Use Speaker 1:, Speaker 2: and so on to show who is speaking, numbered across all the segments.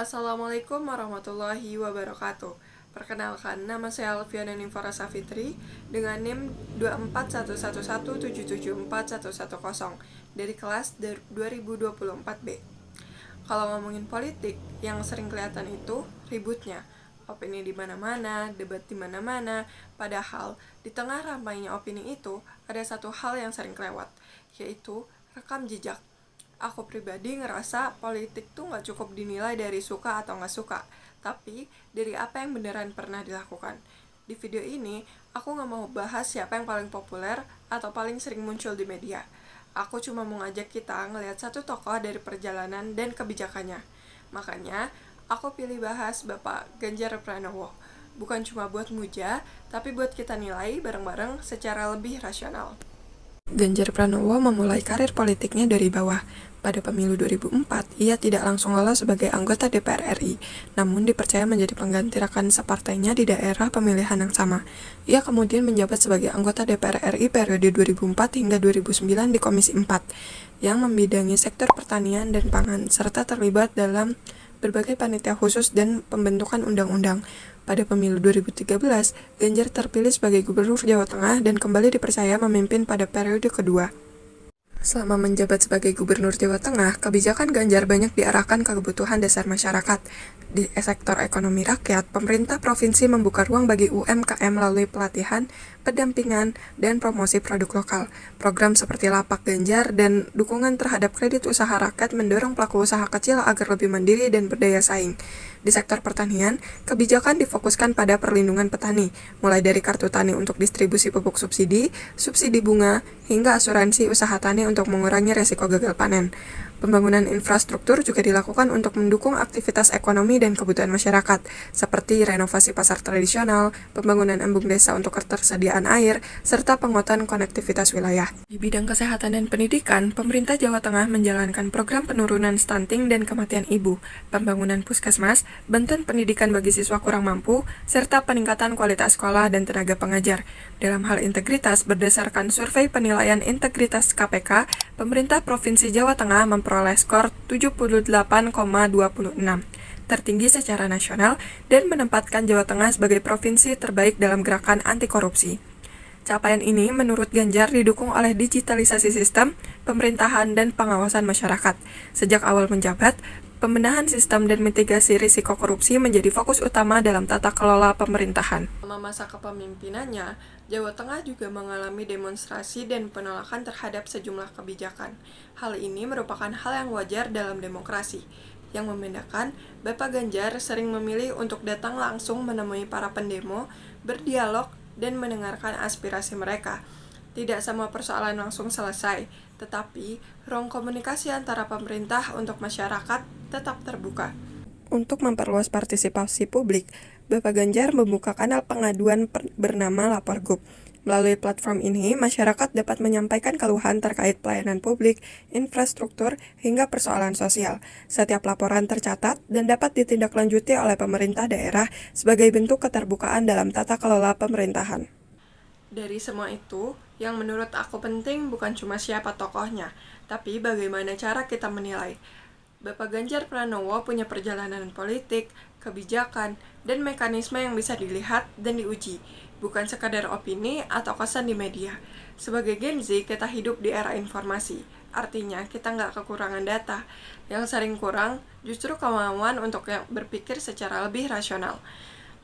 Speaker 1: Assalamualaikum warahmatullahi wabarakatuh. Perkenalkan, nama saya Alfiana Nifara Safitri dengan NIM 24111774110 dari kelas 2024B. Kalau ngomongin politik, yang sering kelihatan itu ributnya, opini di mana-mana, debat di mana-mana. Padahal di tengah ramainya opini itu ada satu hal yang sering kelewat, yaitu rekam jejak. Aku pribadi ngerasa politik tuh gak cukup dinilai dari suka atau gak suka, tapi dari apa yang beneran pernah dilakukan. Di video ini, aku gak mau bahas siapa yang paling populer atau paling sering muncul di media. Aku cuma mau ngajak kita ngelihat satu tokoh dari perjalanan dan kebijakannya. Makanya, aku pilih bahas Bapak Ganjar Pranowo. Bukan cuma buat muja, tapi buat kita nilai bareng-bareng secara lebih rasional. Ganjar Pranowo memulai karir politiknya dari bawah. Pada pemilu 2004, ia tidak langsung lolos sebagai anggota DPR RI, namun dipercaya menjadi pengganti rekan separtainya di daerah pemilihan yang sama. Ia kemudian menjabat sebagai anggota DPR RI periode 2004 hingga 2009 di Komisi 4, yang membidangi sektor pertanian dan pangan, serta terlibat dalam berbagai panitia khusus dan pembentukan undang-undang. Pada pemilu 2013, Ganjar terpilih sebagai Gubernur Jawa Tengah dan kembali dipercaya memimpin pada periode kedua. Selama menjabat sebagai Gubernur Jawa Tengah, kebijakan Ganjar banyak diarahkan ke kebutuhan dasar masyarakat. Di sektor ekonomi rakyat, pemerintah provinsi membuka ruang bagi UMKM melalui pelatihan, pendampingan, dan promosi produk lokal. Program seperti Lapak Ganjar dan dukungan terhadap kredit usaha rakyat mendorong pelaku usaha kecil agar lebih mandiri dan berdaya saing. Di sektor pertanian, kebijakan difokuskan pada perlindungan petani, mulai dari kartu tani untuk distribusi pupuk subsidi, subsidi bunga, hingga asuransi usaha tani untuk mengurangi resiko gagal panen. Pembangunan infrastruktur juga dilakukan untuk mendukung aktivitas ekonomi dan kebutuhan masyarakat, seperti renovasi pasar tradisional, pembangunan embung desa untuk ketersediaan air, serta penguatan konektivitas wilayah. Di bidang kesehatan dan pendidikan, pemerintah Jawa Tengah menjalankan program penurunan stunting dan kematian ibu, pembangunan puskesmas, bantuan pendidikan bagi siswa kurang mampu, serta peningkatan kualitas sekolah dan tenaga pengajar. Dalam hal integritas, berdasarkan survei penilaian integritas KPK, pemerintah Provinsi Jawa Tengah memperoleh skor 78,26, tertinggi secara nasional, dan menempatkan Jawa Tengah sebagai provinsi terbaik dalam gerakan anti korupsi. Capaian ini menurut Ganjar didukung oleh digitalisasi sistem, pemerintahan, dan pengawasan masyarakat. Sejak awal menjabat, pembenahan sistem dan mitigasi risiko korupsi menjadi fokus utama dalam tata kelola pemerintahan. Selama masa kepemimpinannya, Jawa Tengah juga mengalami demonstrasi dan penolakan terhadap sejumlah kebijakan. Hal ini merupakan hal yang wajar dalam demokrasi. Yang membedakan, Bapak Ganjar sering memilih untuk datang langsung menemui para pendemo, berdialog, dan mendengarkan aspirasi mereka. Tidak semua persoalan langsung selesai, tetapi ruang komunikasi antara pemerintah untuk masyarakat tetap terbuka. Untuk memperluas partisipasi publik, Bapak Ganjar membuka kanal pengaduan bernama Lapor Gub. Melalui platform ini, masyarakat dapat menyampaikan keluhan terkait pelayanan publik, infrastruktur, hingga persoalan sosial. Setiap laporan tercatat dan dapat ditindaklanjuti oleh pemerintah daerah sebagai bentuk keterbukaan dalam tata kelola pemerintahan. Dari semua itu, yang menurut aku penting bukan cuma siapa tokohnya, tapi bagaimana cara kita menilai. Bapak Ganjar Pranowo punya perjalanan politik, kebijakan, dan mekanisme yang bisa dilihat dan diuji, bukan sekadar opini atau kesan di media. Sebagai Gen Z, kita hidup di era informasi, artinya kita nggak kekurangan data. Yang sering kurang justru kemauan untuk berpikir secara lebih rasional.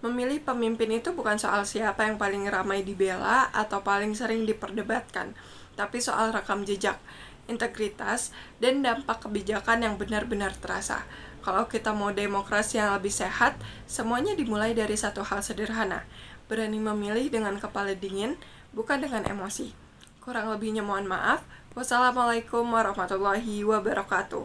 Speaker 1: Memilih pemimpin itu bukan soal siapa yang paling ramai dibela atau paling sering diperdebatkan, tapi soal rekam jejak, integritas, dan dampak kebijakan yang benar-benar terasa. Kalau kita mau demokrasi yang lebih sehat, semuanya dimulai dari satu hal sederhana, berani memilih dengan kepala dingin, bukan dengan emosi. Kurang lebihnya mohon maaf. Wassalamualaikum warahmatullahi wabarakatuh.